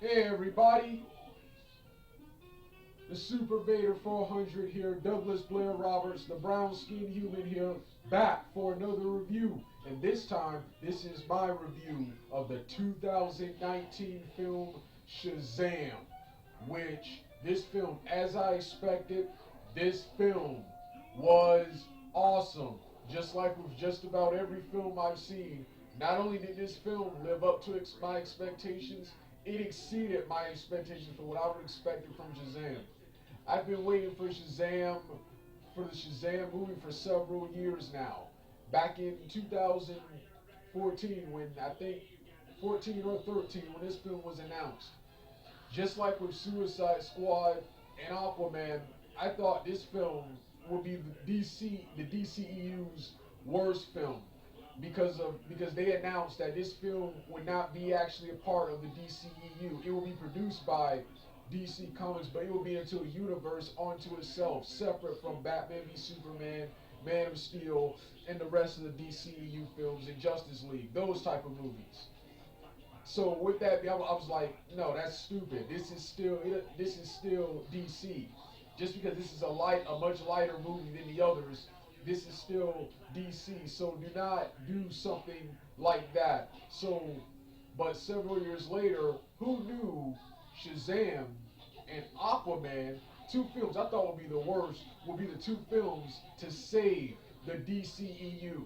Hey everybody, the Super Vader 400 here, Douglas Blair Roberts, the brown skinned human here, back for another review. And this time, this is my review of the 2019 film Shazam, which this film, as I expected, this film was awesome. Just like with just about every film I've seen, not only did this film live up to my expectations, it exceeded my expectations for what I would expect from Shazam. I've been waiting for the Shazam movie for several years now. Back in 2014, when I think 14 or 13, when this film was announced, just like with Suicide Squad and Aquaman, I thought this film would be the DCEU's worst film because they announced that this film would not be actually a part of the DCEU. It will be produced by DC Comics, but it will be into a universe onto itself, separate from Batman v Superman, Man of Steel, and the rest of the DCEU films and Justice League, those type of movies. So with that, I was like, no, that's stupid. This is still DC. Just because this is a much lighter movie than the others, this is still DC. So do not do something like that. So, but several years later, who knew Shazam and Aquaman, two films I thought would be the worst, would be the two films to save the DCEU.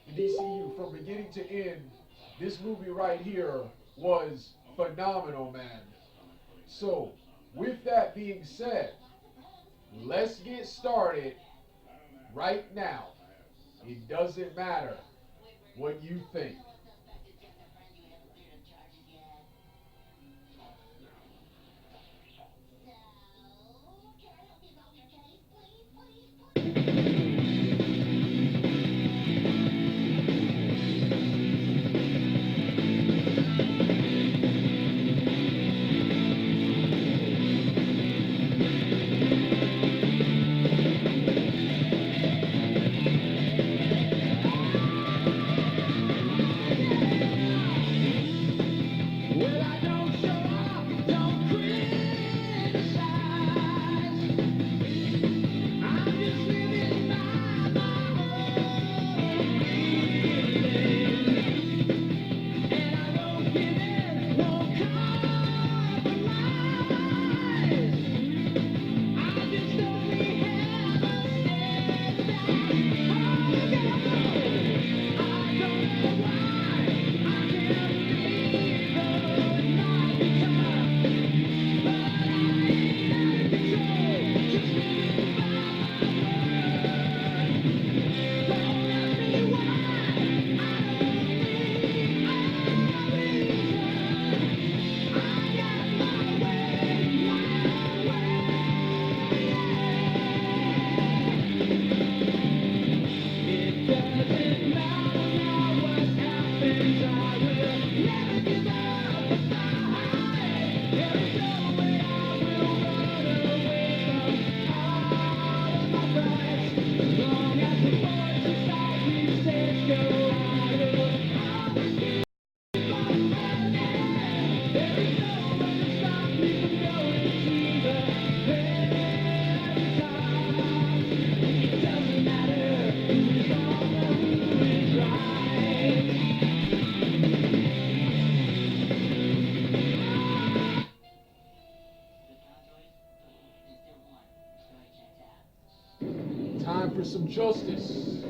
The DCEU from beginning to end. This movie right here was phenomenal, man. So, with that being said, let's get started right now. It doesn't matter what you think. Time for some justice.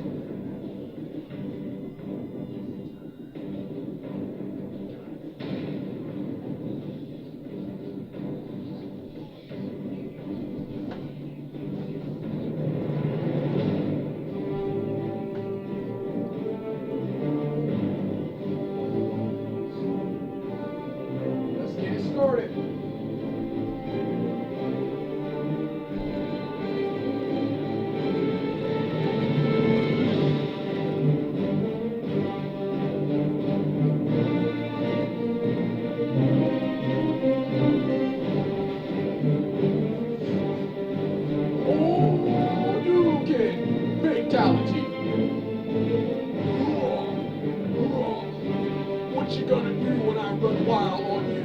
Let's get it started. Fatality. What you gonna do when I run wild on you?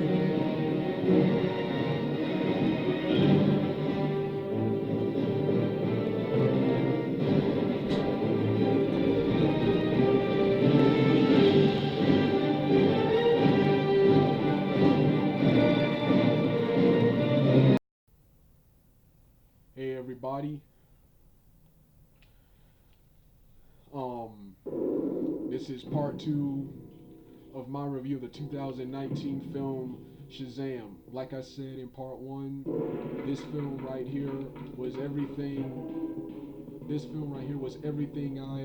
everybody. This is part 2 of my review of the 2019 film Shazam. Like I said in part 1, this film right here was everything. This film right here was everything I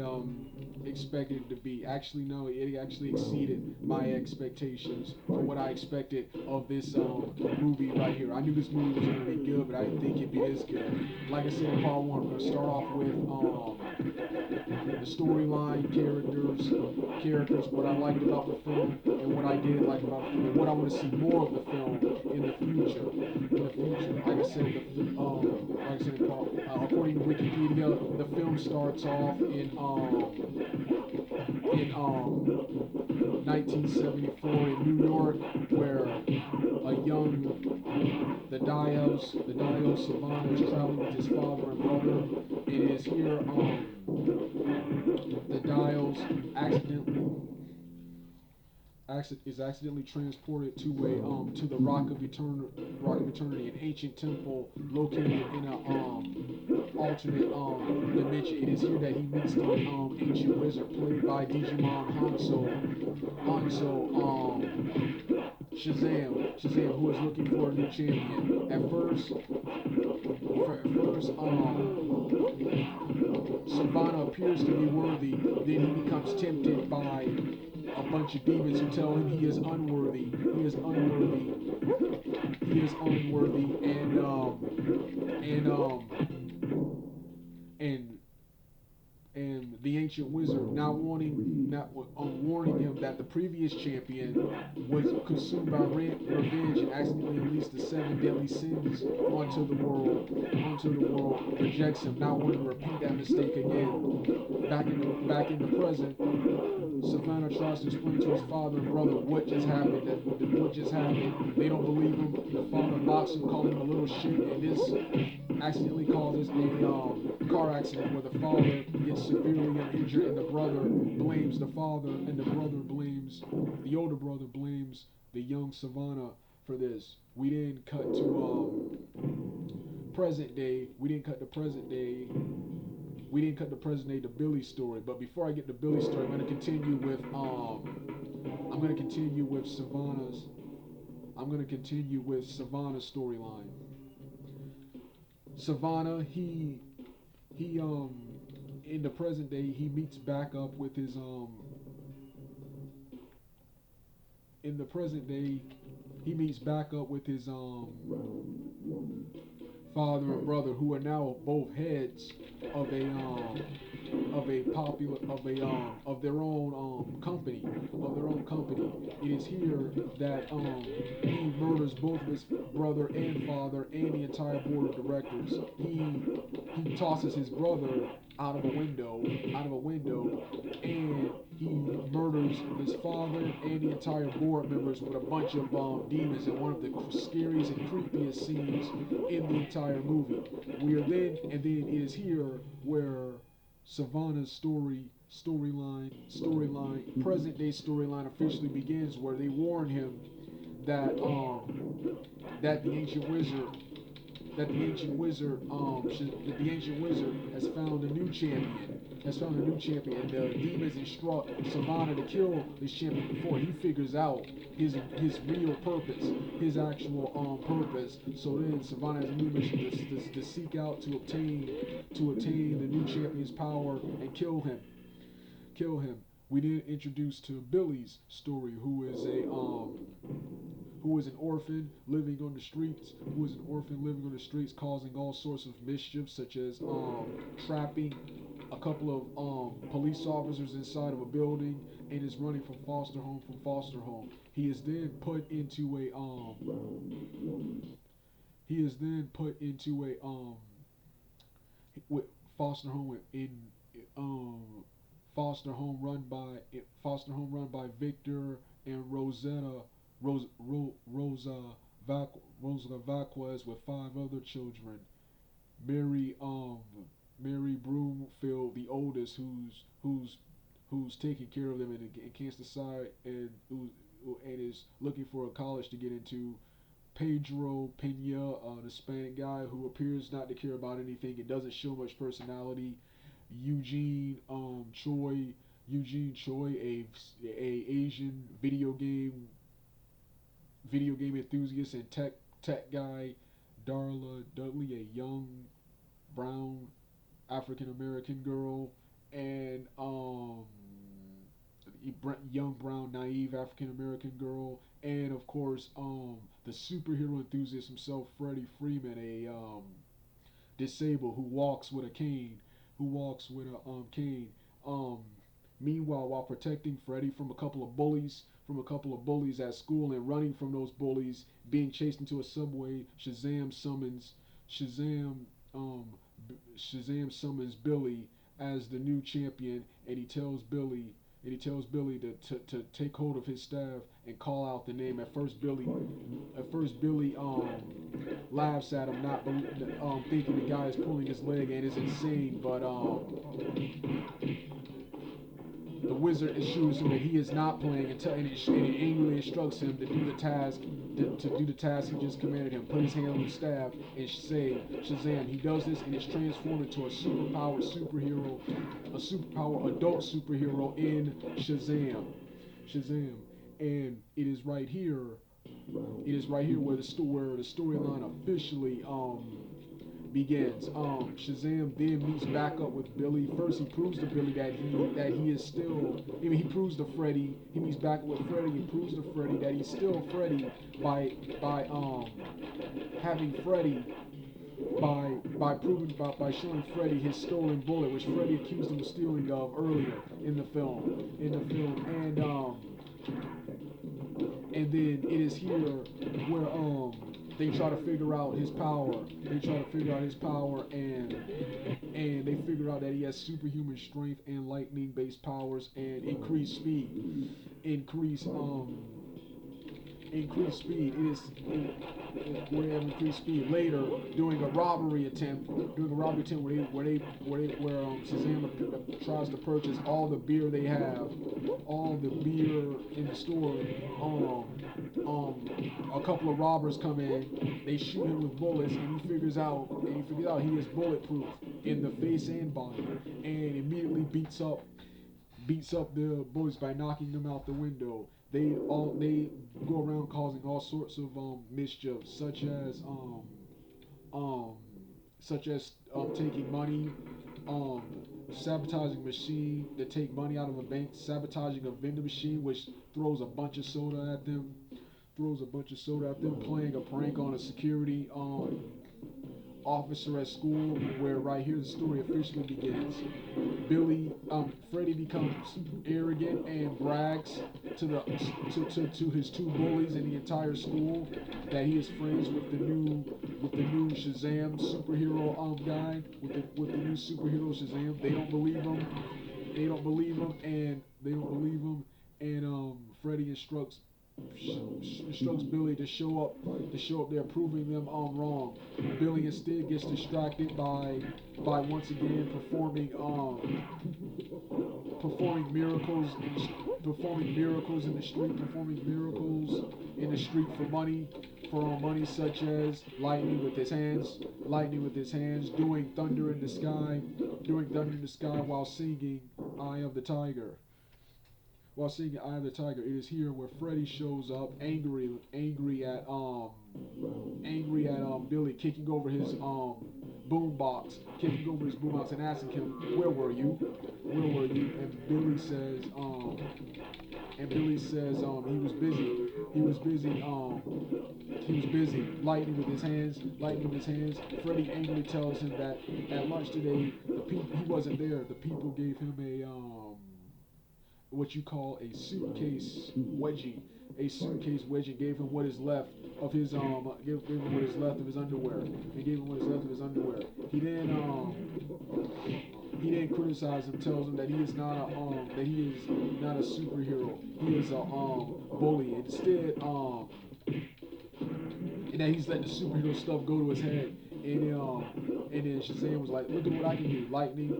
expected it to be. Actually, no, it actually exceeded my expectations for what I expected of this movie right here. I knew this movie was going to be good, but I didn't think it'd be this good. Like I said in part 1, we're going to start off with the storyline, characters, what I liked about the film, and what I didn't like about the film, and what I want to see more of the film in the future. Like I said, according to Wikipedia, the film starts off in 1974 in New York, where the Dios Savannah is traveling with his father and brother. It is here the Dios is accidentally transported to the Rock of Eternity, an ancient temple located in a alternate dimension. It is here that he meets the ancient wizard played by Digimon Shazam, who is looking for a new champion. At first, Savannah appears to be worthy, then he becomes tempted by a bunch of demons who tell him he is unworthy, and the ancient wizard warning him that the previous champion was consumed by revenge and accidentally unleashed the 7 deadly sins onto the world, rejects him, not wanting to repeat that mistake again. Back in the present, Savannah tries to explain to his father and brother what just happened. They don't believe him. The father mocks him, calling him a little shit, and this accidentally causes a car accident where the father gets severely injured, and the older brother blames the young Savannah for this. We didn't cut to present day. We didn't cut to present day to Billy's story. But before I get to Billy's story, I'm going to continue with Savannah's storyline. Savannah, he in the present day, he meets back up with his father and brother, who are now both heads of their own company. It is here that he murders both his brother and father and the entire board of directors. He tosses his brother out of a window, and he murders his father and the entire board members with a bunch of demons in one of the scariest and creepiest scenes in the entire movie. And then it is here where Savannah's present day storyline officially begins, where they warn him that the ancient wizard has found a new champion. And the demons instruct Savannah to kill this champion before he figures out his real purpose, his actual purpose. So then Savannah has a new mission to seek out to obtain the new champion's power and kill him. We then introduced to Billy's story, who is an orphan living on the streets, causing all sorts of mischief, such as trapping a couple of police officers inside of a building, and is running from foster home. He is then put into a foster home run by Victor and Rosa Vasquez with 5 other children. Mary Broomfield, the oldest, who's taking care of them and can't decide, and is looking for a college to get into, Pedro Pena, the Hispanic guy who appears not to care about anything and doesn't show much personality. Eugene Choi, Eugene Choi, a Asian video game enthusiast and tech guy. Darla Dudley, a young brown African American girl, and young brown naive African American girl, and of course the superhero enthusiast himself, Freddie Freeman, a disabled who walks with a cane, cane. Um, Meanwhile, while protecting Freddie from a couple of bullies at school and running from those bullies, being chased into a subway, Shazam um, Shazam summons Billy as the new champion, and he tells Billy to take hold of his staff and call out the name. At first Billy laughs at him, not thinking the guy is pulling his leg and is insane, but the wizard assures him that he is not playing and angrily instructs him to do the task. To do the task he just commanded him. Put his hand on the staff and say Shazam. He does this and is transformed into a superpowered adult superhero in Shazam. And it is right here where the storyline officially begins. Shazam then meets back up with Billy. First, he proves to Billy that he is still. He proves to Freddy. He meets back with Freddy and proves to Freddy that he's still Freddy by having Freddy by showing Freddy his stolen bullet, which Freddy accused him of stealing earlier in the film. And then it is here where they try to figure out his power. And they figure out that he has superhuman strength and lightning-based powers and increased speed. Increased speed. We have increased speed later during a robbery attempt where Shazam tries to purchase all the beer they have, all the beer in the store. A couple of robbers come in, they shoot him with bullets, and he figures out he is bulletproof in the face and body, and immediately beats up the bullies by knocking them out the window. They go around causing all sorts of mischief, such as taking money, sabotaging a machine to take money out of a bank, sabotaging a vending machine which throws a bunch of soda at them, playing a prank on a security officer at school, where right here the story officially begins. Freddy becomes arrogant and brags to his two bullies and the entire school that he is friends with the new Shazam superhero guy, with the new superhero Shazam. They don't believe him, and Freddy instructs Billy to show up there, proving them wrong. Billy instead gets distracted by once again performing miracles in the street for money, such as lightning with his hands, doing thunder in the sky while singing Eye of the Tiger. It is here where Freddy shows up, angry at Billy, kicking over his boombox, and asking him, "Where were you?" And Billy says, he was busy, lightning with his hands. Freddy angrily tells him that at lunch today, he wasn't there. The people gave him a what you call a suitcase wedgie, gave him what is left of his underwear. He then criticizes him, tells him that he is not a superhero. He is a bully. Instead, and that he's letting the superhero stuff go to his head. And then Shazam was like, "Look at what I can do! Lightning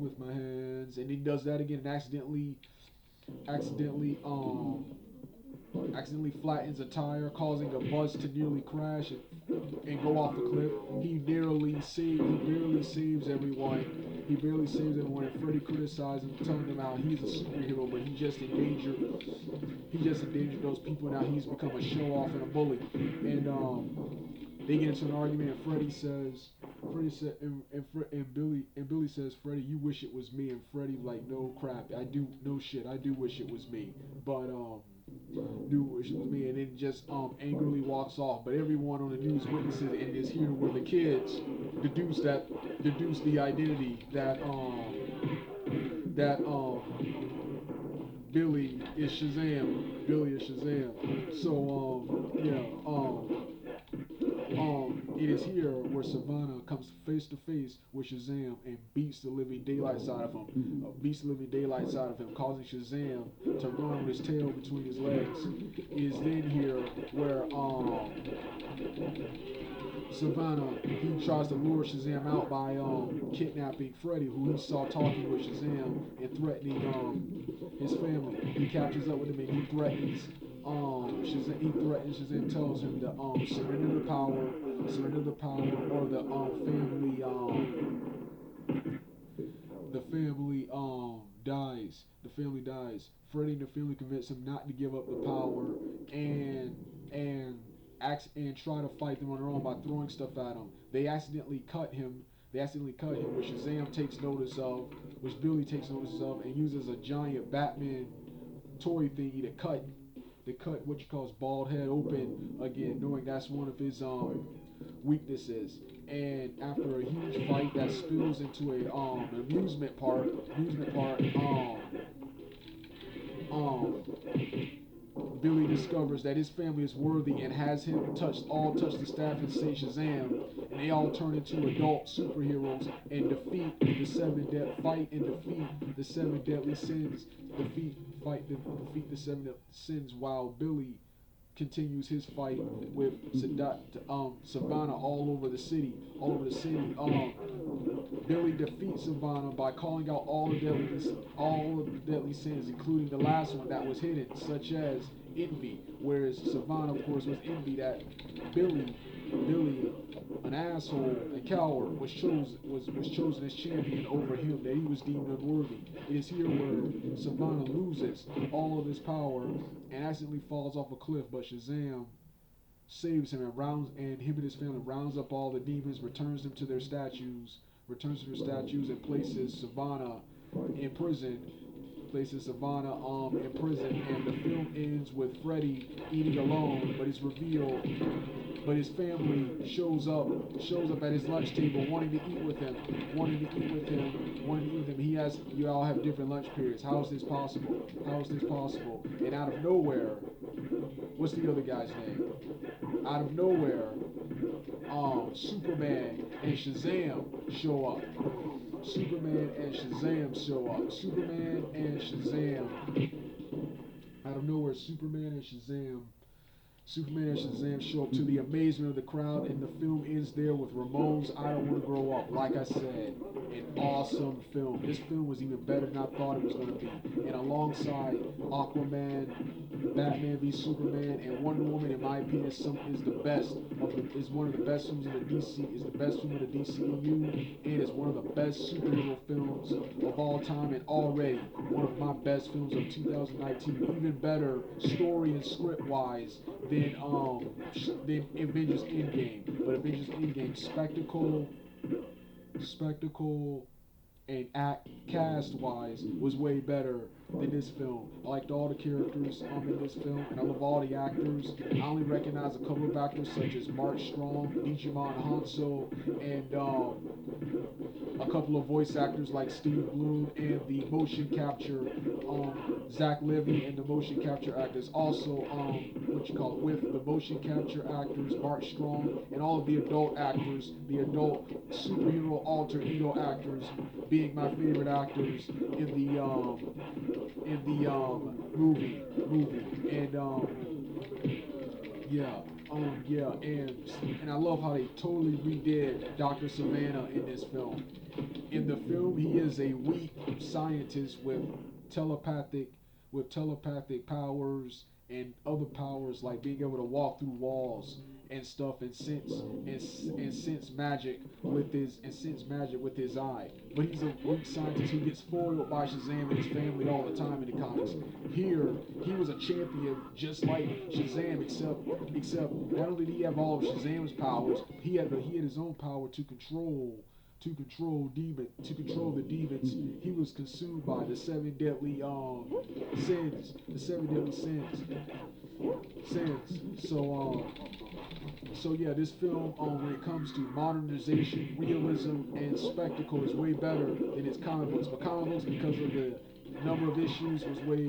with my hands, and he does that again and accidentally accidentally flattens a tire, causing a bus to nearly crash and go off the cliff. He barely saves everyone. He barely saves everyone, and Freddy criticizes him, telling him how he's a superhero, but he just endangered those people. Now he's become a show off and a bully. And they get into an argument, and Billy says, Freddy, you wish it was me. And Freddy like, no crap, I do wish it was me, but do wish it was me. And then just angrily walks off. But everyone on the news witnesses and is here where the kids deduce the identity that Billy is Shazam. So it is here where Savannah comes face to face with Shazam and beats the living daylights out of him. Causing Shazam to run with his tail between his legs. It is then here where Savannah, he tries to lure Shazam out by kidnapping Freddy, who he saw talking with Shazam and threatening his family. He catches up with him and he threatens Shazam tells him to surrender the power, or the family dies. The family dies. Freddy and the family convince him not to give up the power and try to fight them on their own by throwing stuff at him. They accidentally cut him, which Shazam takes notice of, which Billy takes notice of, and uses a giant Batman toy thingy to cut what you call his bald head open again, knowing that's one of his weaknesses. And after a huge fight that spills into an amusement park, Billy discovers that his family is worthy and has him touch the staff and say Shazam, and they all turn into adult superheroes and defeat the seven deadly sins. Defeat the seven sins while Billy continues his fight with Savannah all over the city. Billy defeats Savannah by calling out all the deadly sins, including the last one that was hidden, such as envy. Whereas Savannah, of course, was envy that Billy, an asshole, a coward, was chosen as champion over him, that he was deemed unworthy. It is here where Savannah loses all of his power and accidentally falls off a cliff, but Shazam saves him and him and his family rounds up all the demons, returns them to their statues, and places Savannah in prison. And the film ends with Freddy eating alone, but it's revealed. But his family shows up at his lunch table, wanting to eat with him. You all have different lunch periods. How is this possible? And out of nowhere, what's the other guy's name? Out of nowhere, Superman and Shazam show up. Out of nowhere, Superman and Shazam show up, to the amazement of the crowd, and the film ends there with Ramon's I Don't Want to Grow Up. Like I said, an awesome film. This film was even better than I thought it was going to be. And alongside Aquaman, Batman v Superman, and Wonder Woman, in my opinion, is one of the best films of the DCEU, and is one of the best superhero films of all time, and already one of my best films of 2019. Even better story and script wise than Avengers Endgame. But Avengers Endgame spectacle and cast wise was way better than this film. I liked all the characters in this film, and I love all the actors. I only recognize a couple of actors such as Mark Strong, Digimon Hanzo, and a couple of voice actors like Steve Bloom, and the motion capture Zach Levy, and the motion capture actors also with the motion capture actors Mark Strong, and all of the adult actors, the adult superhero alter ego actors, being my favorite actors in the movie. And I love how they totally redid Dr. Savannah in this film. In the film, he is a weak scientist with with telepathic powers and other powers like being able to walk through walls and stuff and sense magic with his eye. But he's a weak scientist who gets foiled by Shazam and his family all the time in the comics. Here, he was a champion just like Shazam, except not only did he have all of Shazam's powers, he had his own power to control the demons he was consumed by, the seven deadly sins, So yeah, this film, when it comes to modernization, realism, and spectacle, is way better than its comic books. But comic books, because of the number of issues, was way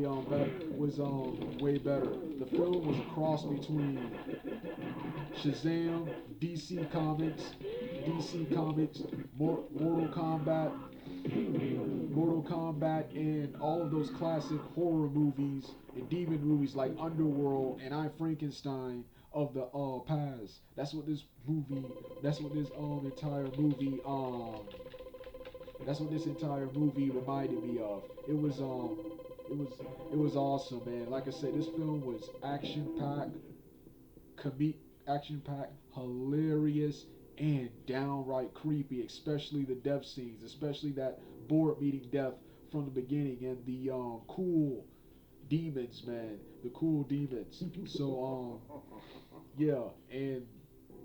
better. The film was a cross between Shazam, DC Comics, Mortal Kombat, and all of those classic horror movies and demon movies like Underworld and I Frankenstein of the past. That's what this entire movie reminded me of. It was awesome, man. Like I said, this film was action packed, hilarious, and downright creepy, especially the death scenes, especially that board meeting death from the beginning, and the cool demons, man, the cool demons. So yeah, and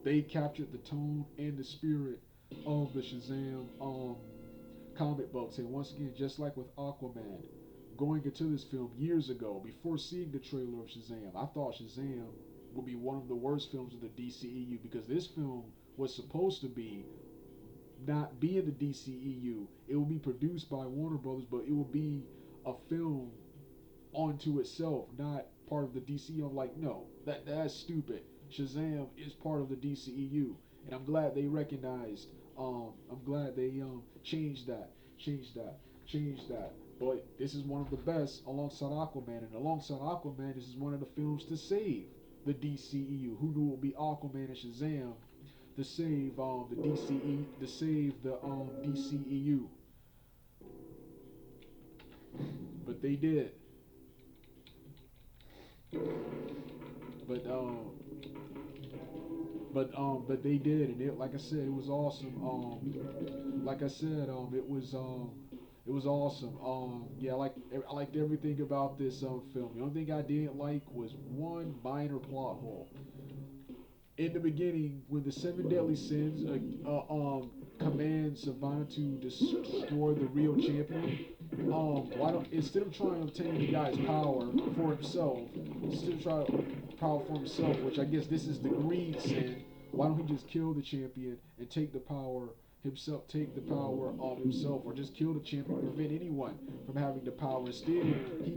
they captured the tone and the spirit of the Shazam comic books. And once again, just like with Aquaman, going into this film years ago, before seeing the trailer of Shazam, I thought Shazam would be one of the worst films of the DCEU, because this film was supposed to be not be in the DCEU. It will be produced by Warner Brothers, but it will be a film onto itself, not part of the DCEU. I'm like, no, that's stupid. Shazam is part of the DCEU, and I'm glad they recognized. I'm glad they changed that. But this is one of the best alongside Aquaman, and alongside Aquaman, this is one of the films to save the DCEU. Who knew it would be Aquaman and Shazam to save the DCEU? But they did. But they did, and like I said, it was awesome. It was awesome. Yeah, I liked everything about this film. The only thing I didn't like was one minor plot hole. In the beginning, when the seven deadly sins command Savannah to destroy the real champion, why don't, instead of trying to obtain the guy's power for himself, which I guess this is the greed sin, why don't he just kill the champion and take the power himself, or just kill the champion, prevent anyone from having the power? Instead, he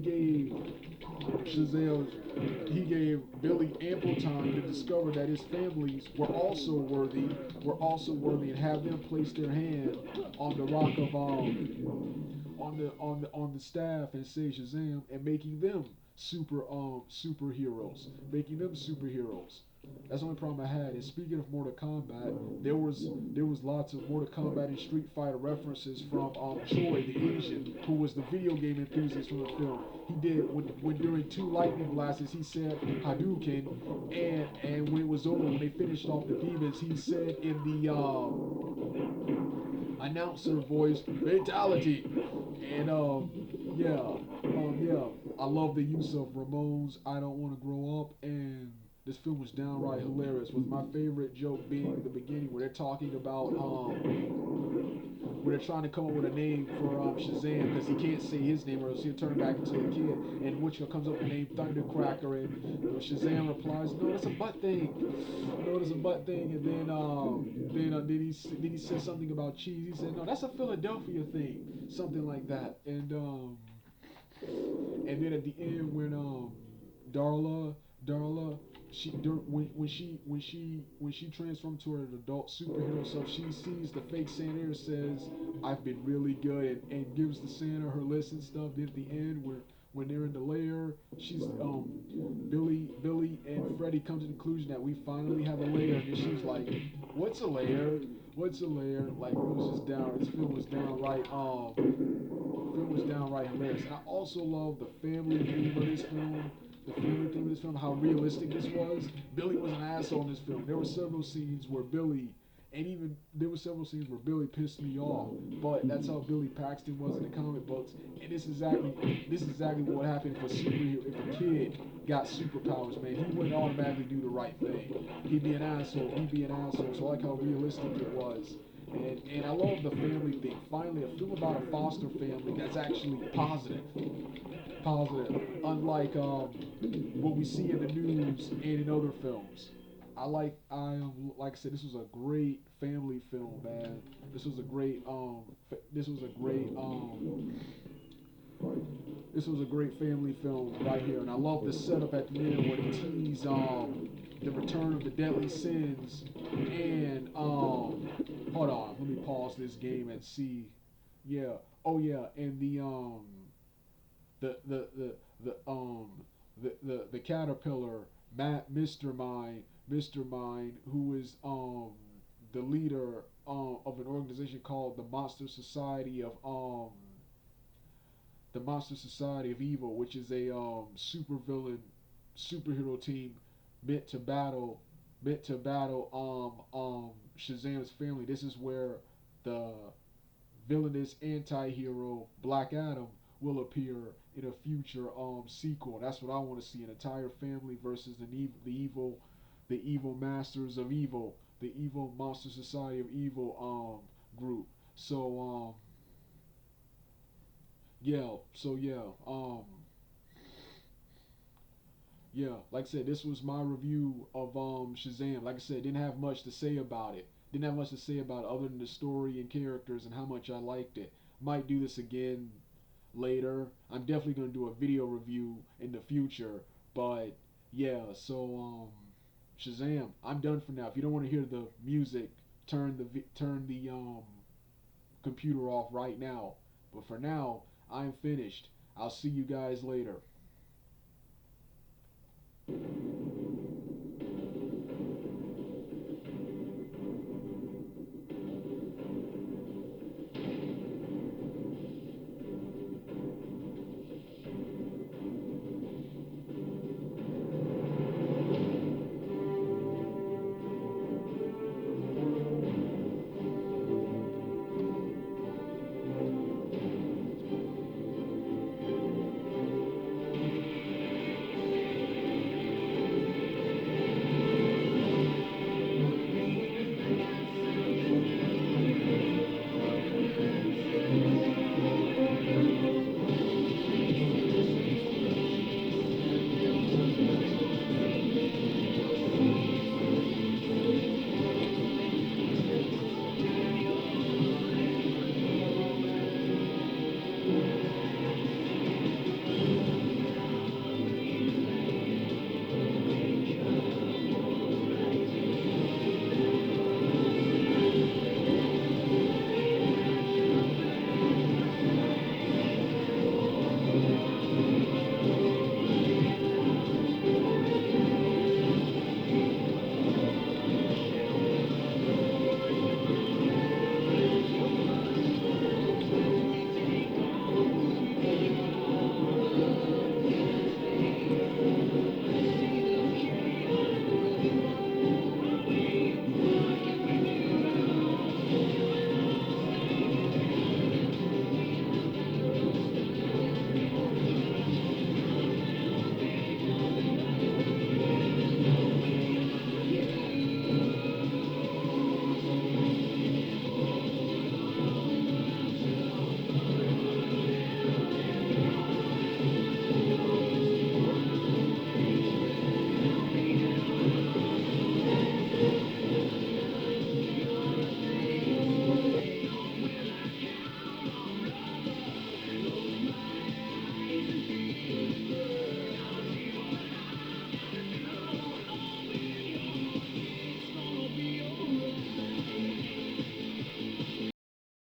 gave Billy ample time to discover that his families were also worthy, and have them place their hand on the rock of on the staff and say Shazam, and making them superheroes. That's the only problem I had. And speaking of Mortal Kombat, there was lots of Mortal Kombat and Street Fighter references from Troy, the Asian, who was the video game enthusiast from the film. He did when during two lightning blasts, he said Hadouken, and when it was over, when they finished off the demons, he said in the announcer voice, fatality. And I love the use of Ramones, I Don't Want to Grow Up, and this film was downright hilarious, with my favorite joke being the beginning where they're talking about where they're trying to come up with a name for Shazam, because he can't say his name or else he'll turn back into a kid, and which comes up with the name Thundercracker, and Shazam replies, no, that's a butt thing, and then he says something about cheese. He said, no, that's a Philadelphia thing, something like that. And then at the end, when Darla, when she transformed to her adult superhero self, she sees the fake Santa and says, I've been really good, and gives the Santa her list and stuff. Then at the end, when they're in the lair, she's Billy and Freddy come to the conclusion that we finally have a lair, and she's like, what's a lair? Like, it was just down. This film was downright film was downright hilarious. And I also love the family theme of this film. The family theme of this film, how realistic this was. Billy was an asshole in this film. There were several scenes where Billy, and even there were several scenes where Billy pissed me off. But that's how Billy Paxton was in the comic books. And this is exactly what happened if a superhero, if a kid got superpowers, man. He wouldn't automatically do the right thing. He'd be an asshole. He'd be an asshole. So I like how realistic it was. And I love the family thing. Finally, a film about a foster family that's actually positive. Positive. Unlike what we see in the news and in other films. Like I said, this was a great family film, man. This was a great this was a great this was a great family film right here, and I love the setup at the end when he teased the return of the deadly sins and hold on, let me pause this game and see. Yeah, oh yeah, and the the the the the caterpillar, Mr. Mind, who is the leader of an organization called the Monster Society of Evil, which is a super villain superhero team meant to battle Shazam's family. This is where the villainous anti-hero Black Adam will appear in a future sequel. That's what I want to see: an entire family versus the evil masters of evil, the evil Monster Society of Evil group. So yeah, so yeah, like I said, this was my review of Shazam. Like I said, didn't have much to say about it. Didn't have much to say about it other than the story and characters and how much I liked it. Might do this again later. I'm definitely gonna do a video review in the future. But yeah, so Shazam. I'm done for now. If you don't want to hear the music, turn the computer off right now. But for now, I'm finished. I'll see you guys later.